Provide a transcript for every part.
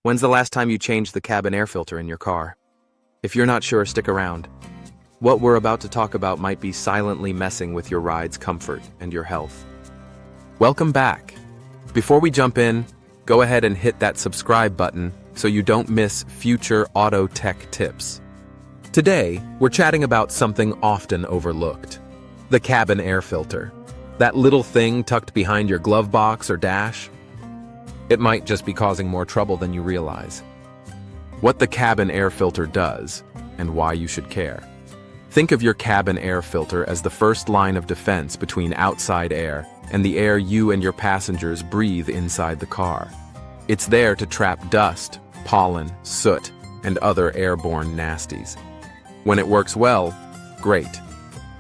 When's the last time you changed the cabin air filter in your car? If you're not sure, stick around. What we're about to talk about might be silently messing with your ride's comfort and your health. Welcome back. Before we jump in, go ahead and hit that subscribe button so you don't miss future auto tech tips. Today, we're chatting about something often overlooked: the cabin air filter. That little thing tucked behind your glove box or dash. It might just be causing more trouble than you realize. What the cabin air filter does, and why you should care. Think of your cabin air filter as the first line of defense between outside air and the air you and your passengers breathe inside the car. It's there to trap dust, pollen, soot, and other airborne nasties. When it works well, great.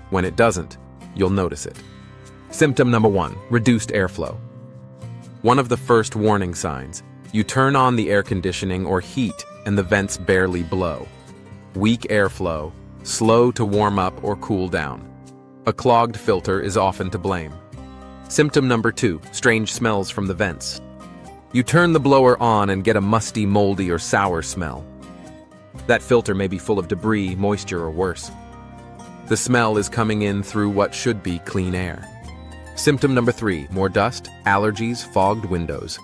When it doesn't, you'll notice it. Symptom number 1, reduced airflow. One of the first warning signs: you turn on the air conditioning or heat and the vents barely blow. Weak airflow, slow to warm up or cool down. A clogged filter is often to blame. Symptom number 2, strange smells from the vents. You turn the blower on and get a musty, moldy, or sour smell. That filter may be full of debris, moisture, or worse. The smell is coming in through what should be clean air. Symptom number 3, more dust, allergies, fogged windows.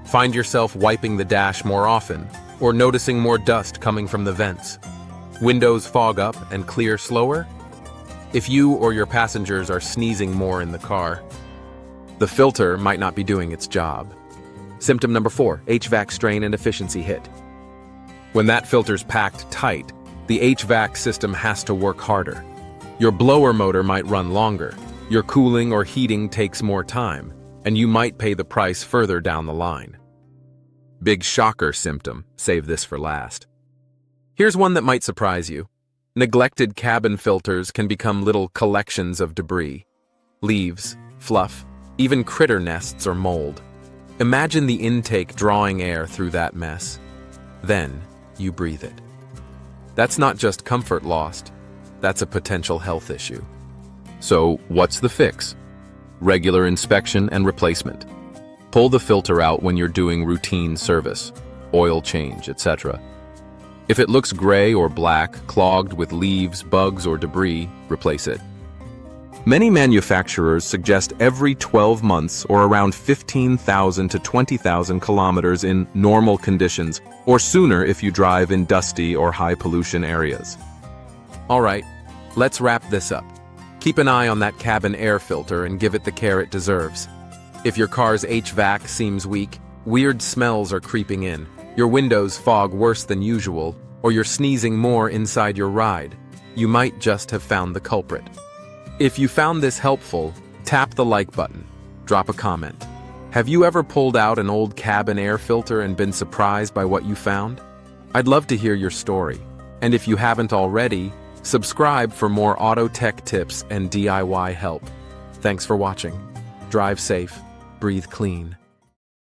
Find yourself wiping the dash more often, or noticing more dust coming from the vents. Windows fog up and clear slower? If you or your passengers are sneezing more in the car, the filter might not be doing its job. Symptom number 4, HVAC strain and efficiency hit. When that filter's packed tight, the HVAC system has to work harder. Your blower motor might run longer, your cooling or heating takes more time, and you might pay the price further down the line. Big shocker symptom, save this for last. Here's one that might surprise you. Neglected cabin filters can become little collections of debris. Leaves, fluff, even critter nests or mold. Imagine the intake drawing air through that mess. Then, you breathe it. That's not just comfort lost, that's a potential health issue. So, what's the fix? Regular inspection and replacement. Pull the filter out when you're doing routine service, oil change, etc. If it looks gray or black, clogged with leaves, bugs, or debris, replace it. Many manufacturers suggest every 12 months or around 15,000 to 20,000 kilometers in normal conditions, or sooner if you drive in dusty or high-pollution areas. All right, let's wrap this up. Keep an eye on that cabin air filter and give it the care it deserves. If your car's HVAC seems weak, weird smells are creeping in, your windows fog worse than usual, or you're sneezing more inside your ride, you might just have found the culprit. If you found this helpful, tap the like button, drop a comment. Have you ever pulled out an old cabin air filter and been surprised by what you found? I'd love to hear your story. And if you haven't already, subscribe for more auto tech tips and DIY help. Thanks for watching. Drive safe, breathe clean.